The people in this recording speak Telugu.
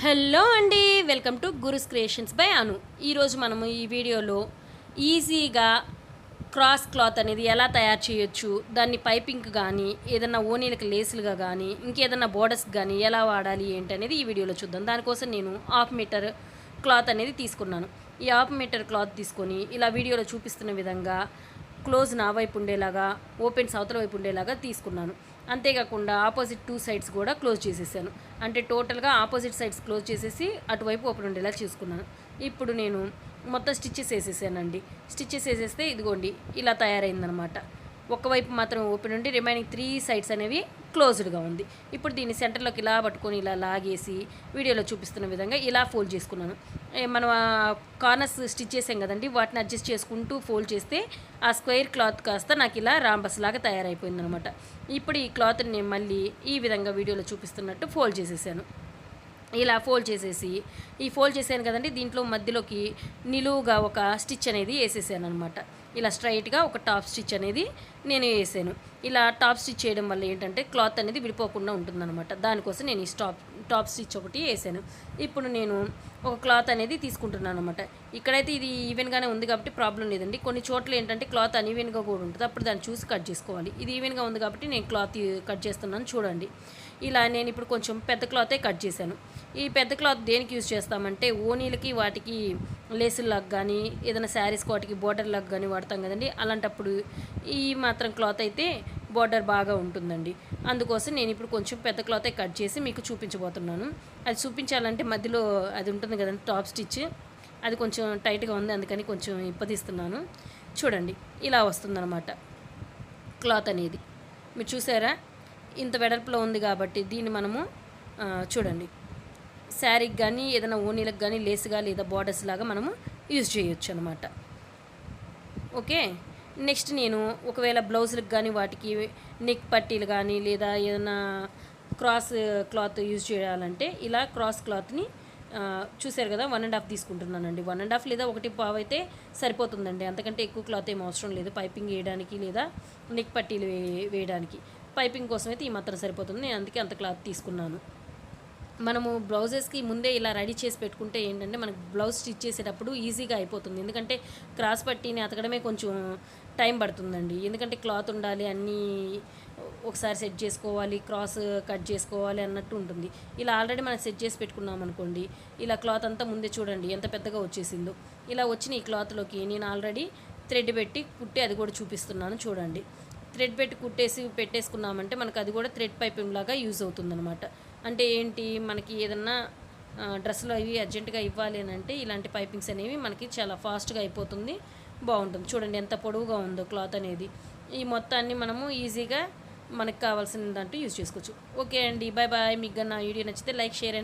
హలో అండి, welcome to Gurus creations by Anu. ఈరోజు మనము ఈ వీడియోలో ఈజీగా క్రాస్ క్లాత్ అనేది ఎలా తయారు చేయొచ్చు, దాన్ని పైపింగ్ కానీ ఏదన్నా ఓనీలకు లేసులుగా కానీ ఇంకేదన్నా బోర్డర్స్ కానీ ఎలా వాడాలి ఏంటి అనేది ఈ వీడియోలో చూద్దాం. దానికోసం నేను 1/2 మీటర్ క్లాత్ అనేది తీసుకున్నాను. ఈ 1/2 మీటర్ క్లాత్ తీసుకొని ఇలా వీడియోలో చూపిస్తున్న విధంగా క్లోజ్ నా వైపు ఉండేలాగా, ఓపెన్స్ అవతల వైపు ఉండేలాగా తీసుకున్నాను. అంతేకాకుండా ఆపోజిట్ 2 సైడ్స్ కూడా క్లోజ్ చేసేసాను. అంటే టోటల్గా ఆపోజిట్ సైడ్స్ క్లోజ్ చేసేసి అటువైపు ఓపెన్ ఉండేలా చూసుకున్నాను. ఇప్పుడు నేను మొత్తం స్టిచ్చెస్ వేసేసానండి. స్టిచ్చెస్ వేసేస్తే ఇదిగోండి ఇలా తయారైందనమాట. ఒకవైపు మాత్రం ఓపెన్ ఉండి రిమైనింగ్ 3 సైడ్స్ అనేవి క్లోజ్డ్గా ఉంది. ఇప్పుడు దీన్ని సెంటర్లోకి ఇలా పట్టుకొని ఇలా లాగేసి వీడియోలో చూపిస్తున్న విధంగా ఇలా ఫోల్డ్ చేసుకున్నాను. మనం కార్నర్స్ స్టిచ్ చేసాం కదండి, వాటిని అడ్జస్ట్ చేసుకుంటూ ఫోల్డ్ చేస్తే ఆ స్క్వేర్ క్లాత్ కాస్త నాకు ఇలా రాంబస్ లాగా తయారైపోయిందనమాట. ఇప్పుడు ఈ క్లాత్ని నేను మళ్ళీ ఈ విధంగా వీడియోలో చూపిస్తున్నట్టు ఫోల్డ్ చేసేసాను. ఇలా ఫోల్డ్ చేసేసి ఈ ఫోల్డ్ చేశాను కదండి, దీంట్లో మధ్యలోకి నిలువుగా ఒక స్టిచ్ అనేది వేసేసాను అనమాట. ఇలా స్ట్రైట్గా ఒక టాప్ స్టిచ్ అనేది నేను వేసాను. ఇలా టాప్ స్టిచ్ చేయడం వల్ల ఏంటంటే క్లాత్ అనేది విడిపోకుండా ఉంటుందన్నమాట. దానికోసం నేను ఈ టాప్ స్టిచ్ ఒకటి వేసాను. ఇప్పుడు నేను ఒక క్లాత్ అనేది తీసుకుంటున్నాను అనమాట. ఇక్కడైతే ఇది ఈవెన్గానే ఉంది కాబట్టి ప్రాబ్లం లేదండి. కొన్ని చోట్ల ఏంటంటే క్లాత్ అన్ఈవెన్గా కూడా ఉంటుంది, అప్పుడు దాన్ని చూసి కట్ చేసుకోవాలి. ఇది ఈవెన్గా ఉంది కాబట్టి నేను క్లాత్ కట్ చేస్తున్నాను చూడండి. ఇలా నేను ఇప్పుడు కొంచెం పెద్ద క్లాతే కట్ చేశాను. ఈ పెద్ద క్లాత్ దేనికి యూజ్ చేస్తామంటే ఓనీలకి వాటికి లేసుల్లాగా కానీ ఏదైనా శారీస్కి వాటికి బోర్డర్లాగా కానీ వాడతాం కదండి. అలాంటప్పుడు ఈ మాత్రం క్లాత్ అయితే బోర్డర్ బాగా ఉంటుందండి. అందుకోసం నేను ఇప్పుడు కొంచెం పెద్ద క్లాతే కట్ చేసి మీకు చూపించబోతున్నాను. అది చూపించాలంటే మధ్యలో అది ఉంటుంది కదండి టాప్ స్టిచ్, అది కొంచెం టైట్గా ఉంది, అందుకని కొంచెం ఇప్పదీస్తున్నాను. చూడండి ఇలా వస్తుందన్నమాట క్లాత్ అనేది. మీరు చూసారా, ఇంత వెడల్పులో ఉంది కాబట్టి దీన్ని మనము చూడండి శారీకి కానీ ఏదైనా ఓనీలకు కానీ లేసుగా లేదా బార్డర్స్ లాగా మనము యూజ్ చేయొచ్చు అనమాట. ఓకే, నెక్స్ట్ నేను ఒకవేళ బ్లౌజులకు కానీ వాటికి నెక్ పట్టీలు కానీ లేదా ఏదైనా క్రాస్ క్లాత్ యూజ్ చేయాలంటే ఇలా క్రాస్ క్లాత్ని చూసారు కదా 1.5 తీసుకుంటున్నానండి. 1.5 లేదా 1.5 అయితే సరిపోతుందండి. అంతకంటే ఎక్కువ క్లాత్ ఏం అవసరం లేదు పైపింగ్ వేయడానికి లేదా నెక్ పట్టీలు వేయడానికి. పైపింగ్ కోసం అయితే ఈ మాత్రం సరిపోతుంది. నేను అందుకే అంత క్లాత్ తీసుకున్నాను. మనము బ్లౌజెస్కి ముందే ఇలా రెడీ చేసి పెట్టుకుంటే ఏంటంటే మనకు బ్లౌజ్ స్టిచ్ చేసేటప్పుడు ఈజీగా అయిపోతుంది. ఎందుకంటే క్రాస్ పట్టీని అతకడమే కొంచెం టైం పడుతుందండి. ఎందుకంటే క్లాత్ ఉండాలి, అన్నీ ఒకసారి సెట్ చేసుకోవాలి, క్రాస్ కట్ చేసుకోవాలి అన్నట్టు ఉంటుంది. ఇలా ఆల్రెడీ మనం సెట్ చేసి పెట్టుకున్నాం అనుకోండి, ఇలా క్లాత్ అంతా ముందే చూడండి ఎంత పెద్దగా వచ్చేసిందో. ఇలా వచ్చిన ఈ క్లాత్లోకి నేను ఆల్రెడీ థ్రెడ్ పెట్టి కుట్టి అది కూడా చూపిస్తున్నాను చూడండి. థ్రెడ్ పెట్టి కుట్టేసి పెట్టేసుకున్నామంటే మనకు అది కూడా థ్రెడ్ పైపింగ్ లాగా యూజ్ అవుతుందన్నమాట. అంటే ఏంటి, మనకి ఏదన్నా డ్రెస్సులు అవి అర్జెంటుగా ఇవ్వాలి అని అంటే ఇలాంటి పైపింగ్స్ అనేవి మనకి చాలా ఫాస్ట్గా అయిపోతుంది, బాగుంటుంది. చూడండి ఎంత పొడవుగా ఉందో క్లాత్ అనేది. ఈ మొత్తాన్ని మనము ఈజీగా మనకు కావాల్సిన దాంట్లో యూజ్ చేసుకోవచ్చు. ఓకే అండి, బాయ్ బాయ్. మీకు నా వీడియో నచ్చితే లైక్, షేర్